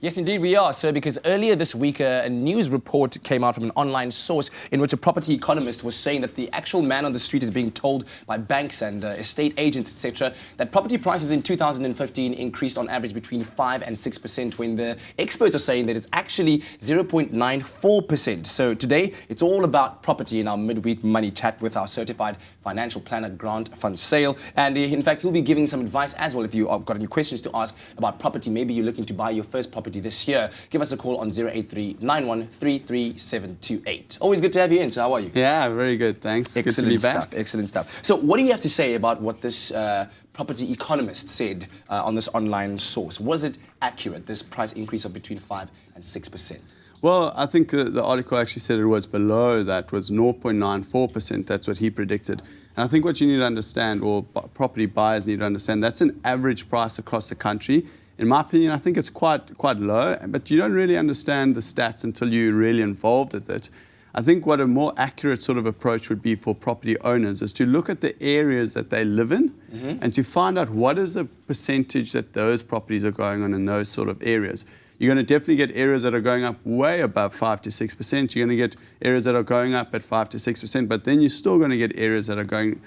Yes, indeed we are, sir, because earlier this week a news report came out from an online source in which a property economist was saying that the actual man on the street is being told by banks and estate agents, etc., that property prices in 2015 increased on average between 5 and 6%, when the experts are saying that it's actually 0.94%. So today, it's all about property in our midweek money chat with our certified financial planner, Grant Van Sale. And in fact, he'll be giving some advice as well if you have got any questions to ask about property. Maybe you're looking to buy your first property this year. Give us a call on 083-9133-728. Always good to have you in. So how are you? Yeah, very good. Thanks. Excellent good to be stuff. back. Excellent stuff. So what do you have to say about what this property economist said on this online source? Was it accurate, this price increase of between 5 and 6%? Well, I think the article actually said it was below that, was 0.94%. That's what he predicted. And I think what you need to understand, or property buyers need to understand, that's an average price across the country. In my opinion, I think it's quite low, but you don't really understand the stats until you're really involved with it. I think what a more accurate sort of approach would be for property owners is to look at the areas that they live in and to find out what is the percentage that those properties are going on in those sort of areas. You're going to definitely get areas that are going up way above 5 to 6%. You're going to get areas that are going up at 5 to 6%, but then you're still going to get areas that are going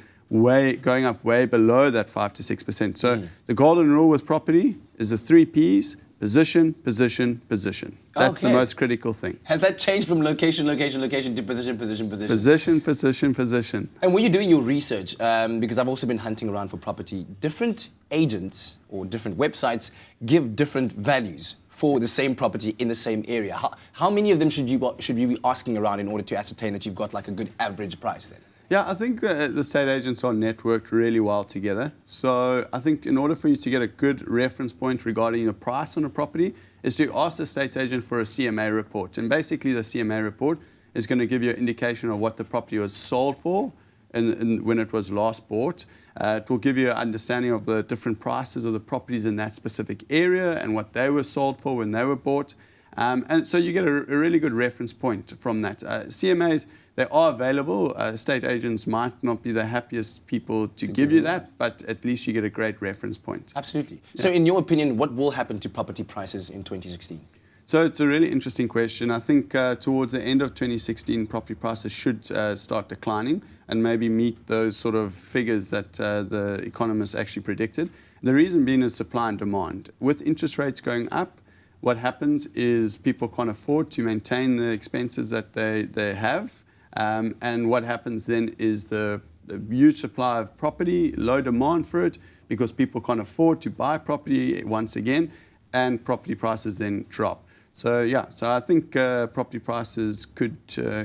up way below that 5 to 6%. So the golden rule with property is the 3 Ps: position, position, position. That's the most critical thing. Has that changed from location, location, location to position, position, position? Position, position, position. And when you're doing your research, because I've also been hunting around for property, different agents or different websites give different values for the same property in the same area. How many of them should you be asking around in order to ascertain that you've got like a good average price then? Yeah, I think the estate agents are networked really well together. So I think in order for you to get a good reference point regarding the price on a property is to ask the estate agent for a CMA report. And basically the CMA report is going to give you an indication of what the property was sold for and when it was last bought. It will give you an understanding of the different prices of the properties in that specific area and what they were sold for when they were bought. And so you get a really good reference point from that. CMAs, they are available. Estate agents might not be the happiest people to give you that, but at least you get a great reference point. Absolutely. Yeah. So in your opinion, what will happen to property prices in 2016? So it's a really interesting question. I think towards the end of 2016, property prices should start declining and maybe meet those sort of figures that the economists actually predicted. The reason being is supply and demand. With interest rates going up, what happens is people can't afford to maintain the expenses that they have. And what happens then is the huge supply of property, low demand for it, because people can't afford to buy property once again, and property prices then drop. So yeah, so I think property prices could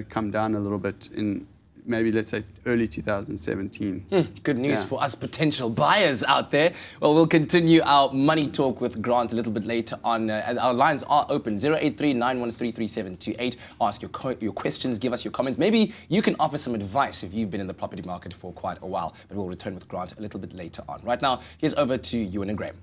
come down a little bit in maybe, let's say, early 2017. Good news for us potential buyers out there. Well, we'll continue our money talk with Grant a little bit later on. And our lines are open, 083-9133-728. Ask your questions, give us your comments. Maybe you can offer some advice if you've been in the property market for quite a while. But we'll return with Grant a little bit later on. Right now, here's over to Ewan and Graham.